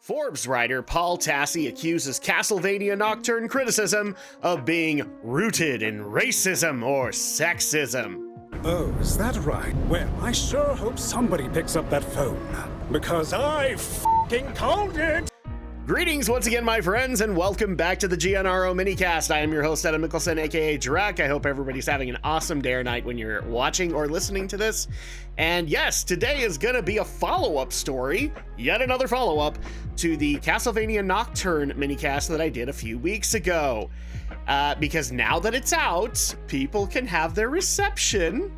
Forbes writer Paul Tassi accuses Castlevania Nocturne criticism of being rooted in racism or sexism. Oh, is that right? Well, I sure hope somebody picks up that phone, because I f***ing called it! Greetings once again, my friends, and welcome back to the GNRO Minicast. I am your host, Adam Mickelson, aka Drak. I hope everybody's having an awesome day or night when you're watching or listening to this. And yes, today is going to be a follow-up story, yet another follow-up, to the Castlevania Nocturne minicast that I did a few weeks ago. Because now that it's out, people can have their reception,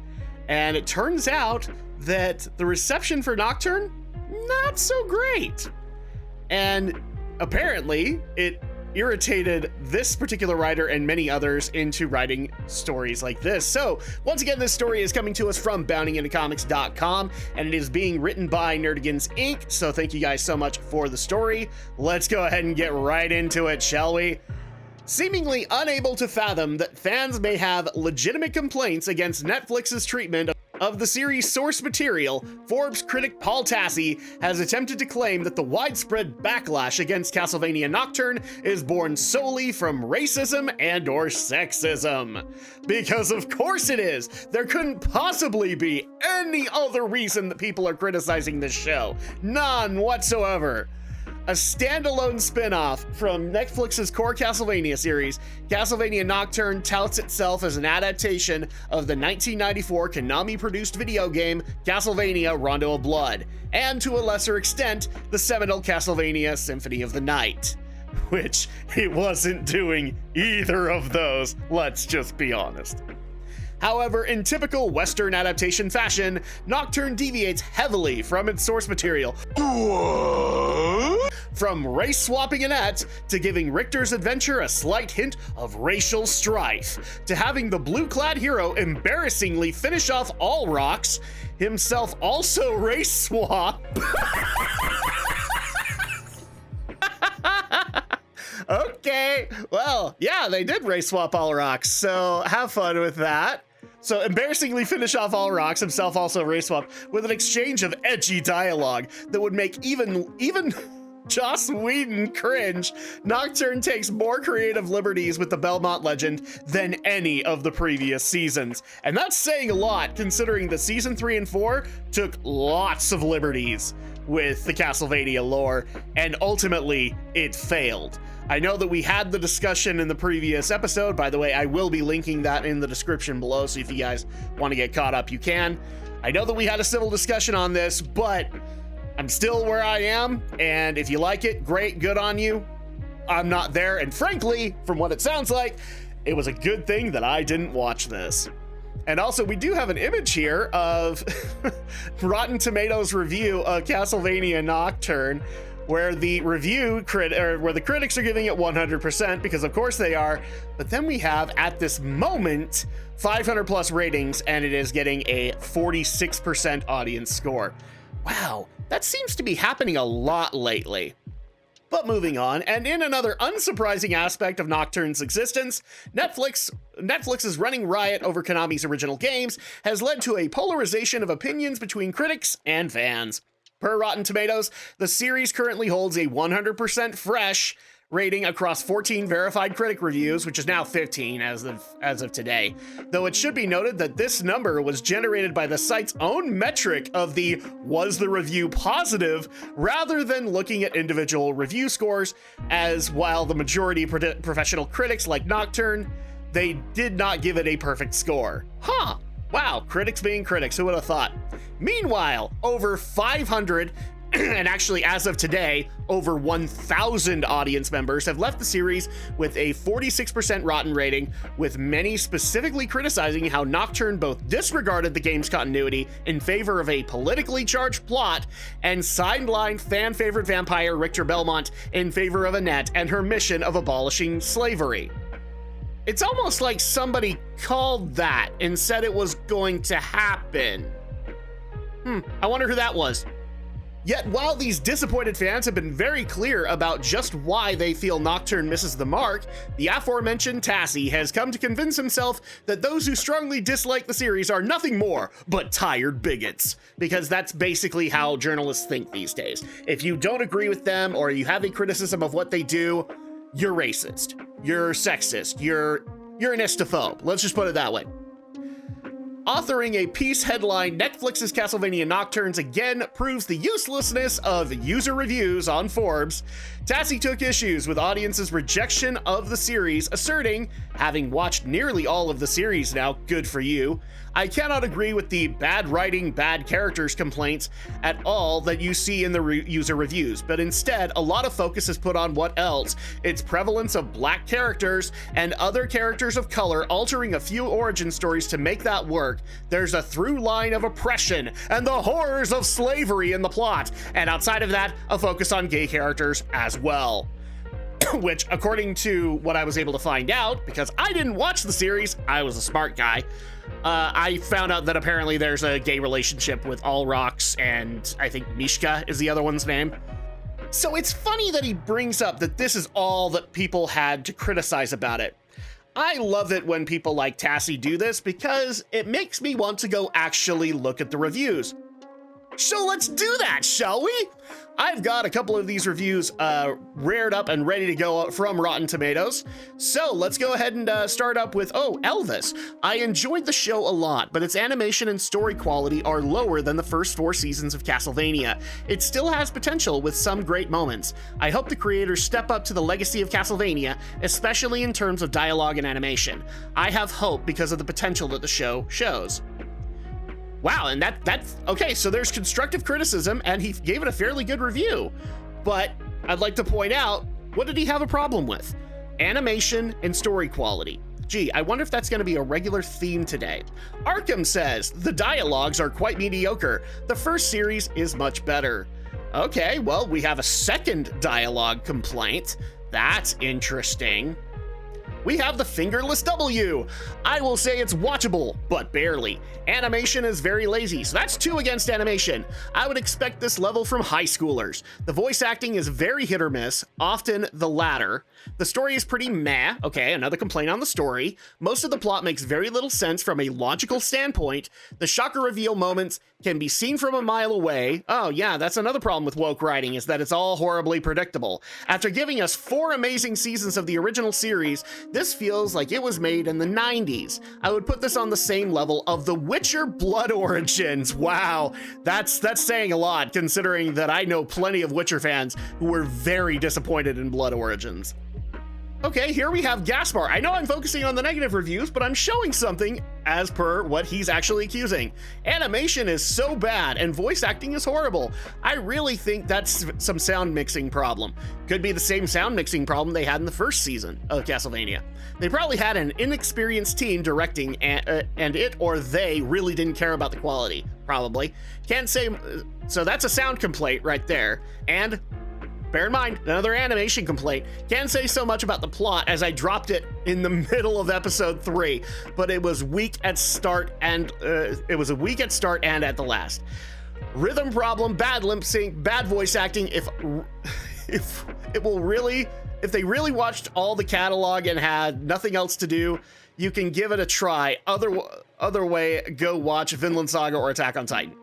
and it turns out that the reception for Nocturne, not so great. And apparently, it irritated this particular writer and many others into writing stories like this. So, once again, this story is coming to us from boundingintocomics.com, and it is being written by Nerdigans Inc. So thank you guys so much for the story. Let's go ahead and get right into it, shall we? Seemingly unable to fathom that fans may have legitimate complaints against Netflix's treatment of the series' source material, Forbes critic Paul Tassi has attempted to claim that the widespread backlash against Castlevania Nocturne is born solely from racism and or sexism. Because of course it is! There couldn't possibly be any other reason that people are criticizing this show. None whatsoever. A standalone spin-off from Netflix's core Castlevania series, Castlevania Nocturne touts itself as an adaptation of the 1994 Konami-produced video game Castlevania Rondo of Blood, and to a lesser extent, the seminal Castlevania Symphony of the Night. Which, it wasn't doing either of those, let's just be honest. However, in typical Western adaptation fashion, Nocturne deviates heavily from its source material. From race-swapping Annette, to giving Richter's adventure a slight hint of racial strife, to having the blue-clad hero embarrassingly finish off all rocks, himself also race-swap. Okay, well, yeah, they did race-swap all rocks, so have fun with that. So embarrassingly finish off all rocks, himself also race swap, with an exchange of edgy dialogue that would make even Joss Whedon cringe. Nocturne takes more creative liberties with the Belmont legend than any of the previous seasons. And that's saying a lot, considering that season 3 and 4 took lots of liberties with the Castlevania lore, and ultimately it failed. I know that we had the discussion in the previous episode. By the way, I will be linking that in the description below, so if you guys want to get caught up, you can. I know that we had a civil discussion on this, but I'm still where I am, and if you like it, great, good on you. I'm not there, and frankly, from what it sounds like, it was a good thing that I didn't watch this. And also, we do have an image here of Rotten Tomatoes review of Castlevania Nocturne, where the where the critics are giving it 100%, because of course they are, but then we have, at this moment, 500 plus ratings, and it is getting a 46% audience score. Wow, that seems to be happening a lot lately. But moving on, and in another unsurprising aspect of Nocturne's existence, Netflix's running riot over Konami's original games has led to a polarization of opinions between critics and fans. Per Rotten Tomatoes, the series currently holds a 100% fresh rating across 14 verified critic reviews, which is now 15 as of today. Though it should be noted that this number was generated by the site's own metric of the "was the review positive," rather than looking at individual review scores, as while the majority professional critics like Nocturne, they did not give it a perfect score. Huh. Wow, critics being critics, who would have thought? Meanwhile, over 500, and actually as of today, over 1,000 audience members have left the series with a 46% rotten rating, with many specifically criticizing how Nocturne both disregarded the game's continuity in favor of a politically charged plot, and sidelined fan-favorite vampire Richter Belmont in favor of Annette and her mission of abolishing slavery. It's almost like somebody called that and said it was going to happen. I wonder who that was. Yet while these disappointed fans have been very clear about just why they feel Nocturne misses the mark, the aforementioned Tassie has come to convince himself that those who strongly dislike the series are nothing more but tired bigots. Because that's basically how journalists think these days. If you don't agree with them or you have a criticism of what they do, you're racist, you're sexist, you're an istaphobe. Let's just put it that way. Authoring a piece headlined Netflix's Castlevania Nocturnes again proves the uselessness of user reviews on Forbes, Tassie took issues with audiences' rejection of the series, asserting, having watched nearly all of the series now, good for you, I cannot agree with the bad writing, bad characters complaints at all that you see in the user reviews, but instead a lot of focus is put on what else, its prevalence of black characters and other characters of color altering a few origin stories to make that work. There's a through line of oppression and the horrors of slavery in the plot, and outside of that, a focus on gay characters as well. Which, according to what I was able to find out, because I didn't watch the series, I was a smart guy, I found out that apparently there's a gay relationship with Alrox and I think Mishka is the other one's name. So it's funny that he brings up that this is all that people had to criticize about it. I love it when people like Tassie do this because it makes me want to go actually look at the reviews. So let's do that, shall we? I've got a couple of these reviews reared up and ready to go from Rotten Tomatoes. So let's go ahead and start up with, Elvis. I enjoyed the show a lot, but its animation and story quality are lower than the first 4 seasons of Castlevania. It still has potential with some great moments. I hope the creators step up to the legacy of Castlevania, especially in terms of dialogue and animation. I have hope because of the potential that the show shows. Wow, and that's okay, so there's constructive criticism, and he gave it a fairly good review. But I'd like to point out, what did he have a problem with? Animation and story quality. Gee, I wonder if that's going to be a regular theme today. Arkham says, the dialogues are quite mediocre. The first series is much better. Okay, well, we have a second dialogue complaint. That's interesting. We have the fingerless W. I will say it's watchable, but barely. Animation is very lazy, so that's 2 against animation. I would expect this level from high schoolers. The voice acting is very hit or miss, often the latter. The story is pretty meh. Okay, another complaint on the story. Most of the plot makes very little sense from a logical standpoint. The shocker reveal moments can be seen from a mile away. Oh yeah, that's another problem with woke writing, is that it's all horribly predictable. After giving us 4 amazing seasons of the original series, this feels like it was made in the 90s. I would put this on the same level of The Witcher Blood Origins. Wow, that's saying a lot, considering that I know plenty of Witcher fans who were very disappointed in Blood Origins. Okay, here we have Gaspar. I know I'm focusing on the negative reviews, but I'm showing something as per what he's actually accusing. Animation is so bad and voice acting is horrible. I really think that's some sound mixing problem. Could be the same sound mixing problem they had in the first season of Castlevania. They probably had an inexperienced team directing and it or they really didn't care about the quality, probably. Can't say, so that's a sound complaint right there. And bear in mind, another animation complaint. Can't say so much about the plot as I dropped it in the middle of episode 3, but it was weak at start and at the last. Rhythm problem, bad lip sync, bad voice acting. If they really watched all the catalog and had nothing else to do, you can give it a try. Other way, go watch Vinland Saga or Attack on Titan.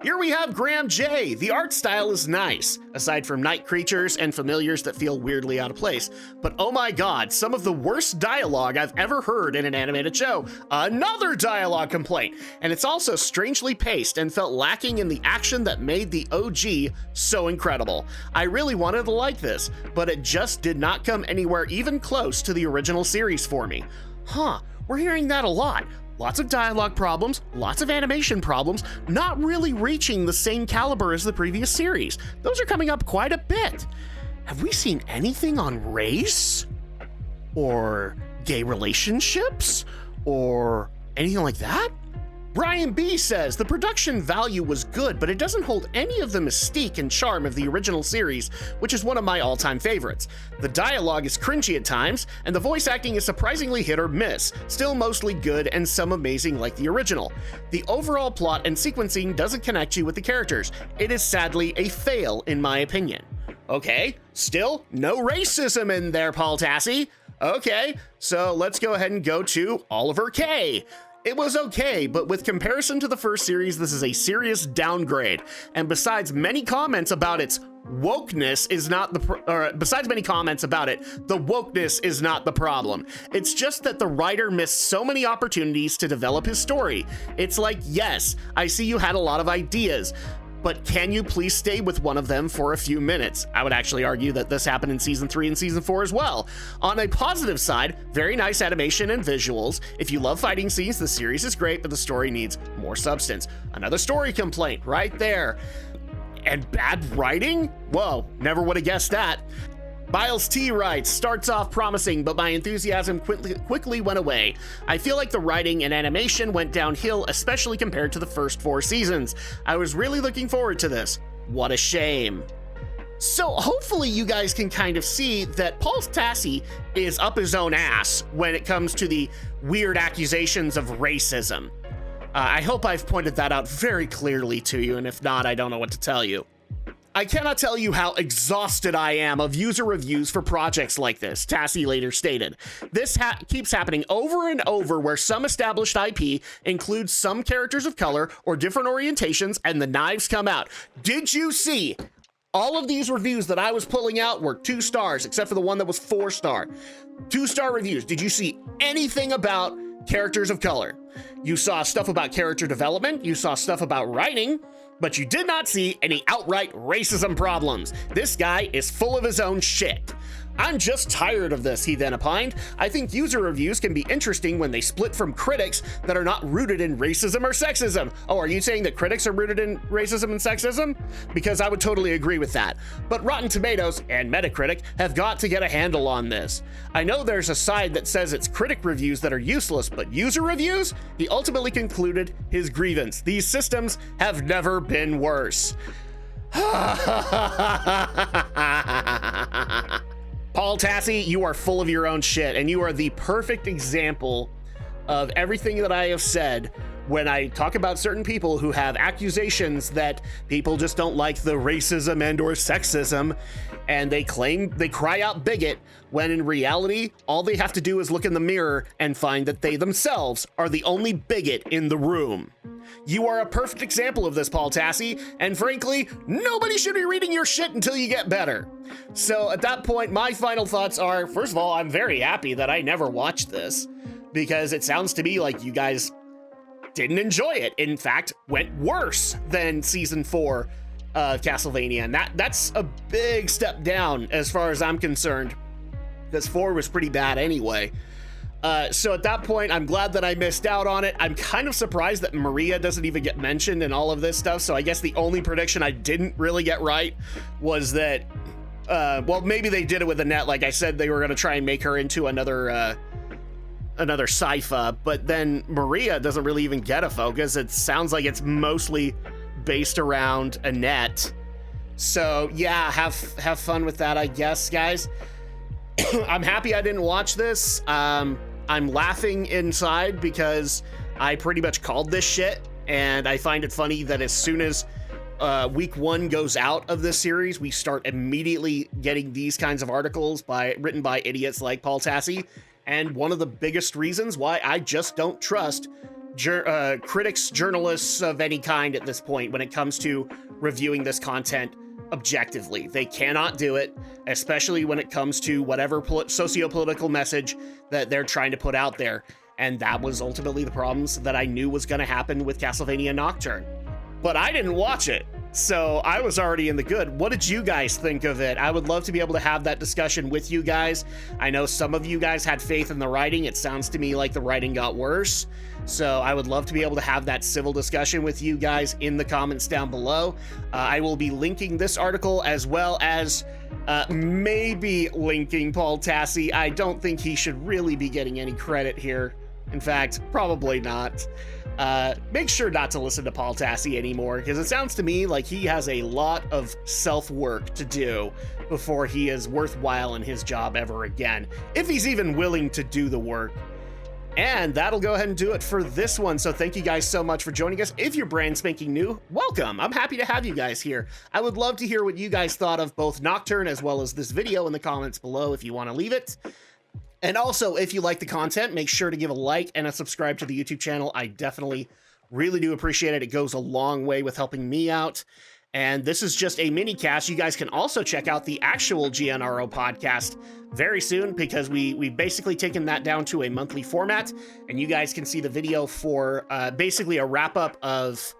Here we have Graham J. The art style is nice, aside from night creatures and familiars that feel weirdly out of place. But oh my god, some of the worst dialogue I've ever heard in an animated show. Another dialogue complaint. And it's also strangely paced and felt lacking in the action that made the OG so incredible. I really wanted to like this, but it just did not come anywhere even close to the original series for me. Huh, we're hearing that a lot. Lots of dialogue problems, lots of animation problems, not really reaching the same caliber as the previous series. Those are coming up quite a bit. Have we seen anything on race? Or gay relationships? Or anything like that? Brian B says, the production value was good, but it doesn't hold any of the mystique and charm of the original series, which is one of my all-time favorites. The dialogue is cringy at times, and the voice acting is surprisingly hit or miss, still mostly good and some amazing like the original. The overall plot and sequencing doesn't connect you with the characters. It is sadly a fail in my opinion. Okay, still no racism in there, Paul Tassi. Okay, so let's go ahead and go to Oliver K. It was okay, but with comparison to the first series, this is a serious downgrade. And besides many comments about its wokeness is not the wokeness is not the problem. It's just that the writer missed so many opportunities to develop his story. It's like, yes, I see you had a lot of ideas, but can you please stay with one of them for a few minutes? I would actually argue that this happened in season 3 and season 4 as well. On a positive side, very nice animation and visuals. If you love fighting scenes, the series is great, but the story needs more substance. Another story complaint right there. And bad writing? Whoa, never would have guessed that. Biles T writes, starts off promising, but my enthusiasm quickly went away. I feel like the writing and animation went downhill, especially compared to the first 4 seasons. I was really looking forward to this. What a shame. So hopefully you guys can kind of see that Paul Tassi is up his own ass when it comes to the weird accusations of racism. I hope I've pointed that out very clearly to you, and if not, I don't know what to tell you. I cannot tell you how exhausted I am of user reviews for projects like this, Tassi later stated. This keeps happening over and over where some established IP includes some characters of color or different orientations and the knives come out. Did you see? All of these reviews that I was pulling out were 2 stars, except for the one that was 4-star. 2-star reviews. Did you see anything about characters of color? You saw stuff about character development, you saw stuff about writing, but you did not see any outright racism problems. This guy is full of his own shit. I'm just tired of this, he then opined. I think user reviews can be interesting when they split from critics that are not rooted in racism or sexism. Oh, are you saying that critics are rooted in racism and sexism? Because I would totally agree with that. But Rotten Tomatoes and Metacritic have got to get a handle on this. I know there's a side that says it's critic reviews that are useless, but user reviews? He ultimately concluded his grievance. These systems have never been worse. Paul Tassi, you are full of your own shit, and you are the perfect example of everything that I have said when I talk about certain people who have accusations that people just don't like the racism and or sexism, and they cry out bigot, when in reality, all they have to do is look in the mirror and find that they themselves are the only bigot in the room. You are a perfect example of this, Paul Tassi, and frankly, nobody should be reading your shit until you get better. So at that point, my final thoughts are, first of all, I'm very happy that I never watched this, because it sounds to me like you guys didn't enjoy it. In fact, went worse than season 4 of Castlevania, and that's a big step down as far as I'm concerned, because 4 was pretty bad anyway. So at that point, I'm glad that I missed out on it. I'm kind of surprised that Maria doesn't even get mentioned in all of this stuff, so I guess the only prediction I didn't really get right was that, well, maybe they did it with Annette. Like I said, they were going to try and make her into another Sypha, but then Maria doesn't really even get a focus. It sounds like it's mostly based around Annette. So yeah, have fun with that, I guess, guys. I'm happy I didn't watch this. I'm laughing inside because I pretty much called this shit, and I find it funny that as soon as week 1 goes out of this series, we start immediately getting these kinds of articles written by idiots like Paul Tassi. And one of the biggest reasons why I just don't trust critics, journalists of any kind at this point when it comes to reviewing this content objectively. They cannot do it, especially when it comes to whatever socio-political message that they're trying to put out there. And that was ultimately the problems that I knew was going to happen with Castlevania Nocturne. But I didn't watch it, so I was already in the good. What did you guys think of it? I would love to be able to have that discussion with you guys. I know some of you guys had faith in the writing. It sounds to me like the writing got worse. So I would love to be able to have that civil discussion with you guys in the comments down below. I will be linking this article as well as maybe linking Paul Tassi. I don't think he should really be getting any credit here. In fact, probably not. Make sure not to listen to Paul Tassi anymore, because it sounds to me like he has a lot of self-work to do before he is worthwhile in his job ever again, if he's even willing to do the work. And that'll go ahead and do it for this one. So thank you guys so much for joining us. If you're brand spanking new, welcome. I'm happy to have you guys here. I would love to hear what you guys thought of both Nocturne as well as this video in the comments below if you want to leave it. And also, if you like the content, make sure to give a like and a subscribe to the YouTube channel. I definitely really do appreciate it. It goes a long way with helping me out. And this is just a mini cast. You guys can also check out the actual GNRO podcast very soon, because we've basically taken that down to a monthly format, and you guys can see the video for basically a wrap up of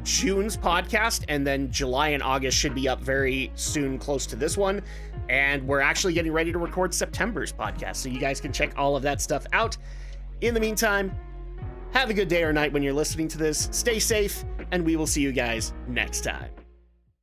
June's podcast, and then July and August should be up very soon, close to this one. And we're actually getting ready to record September's podcast, so you guys can check all of that stuff out. In the meantime, have a good day or night when you're listening to this. Stay safe, and we will see you guys next time.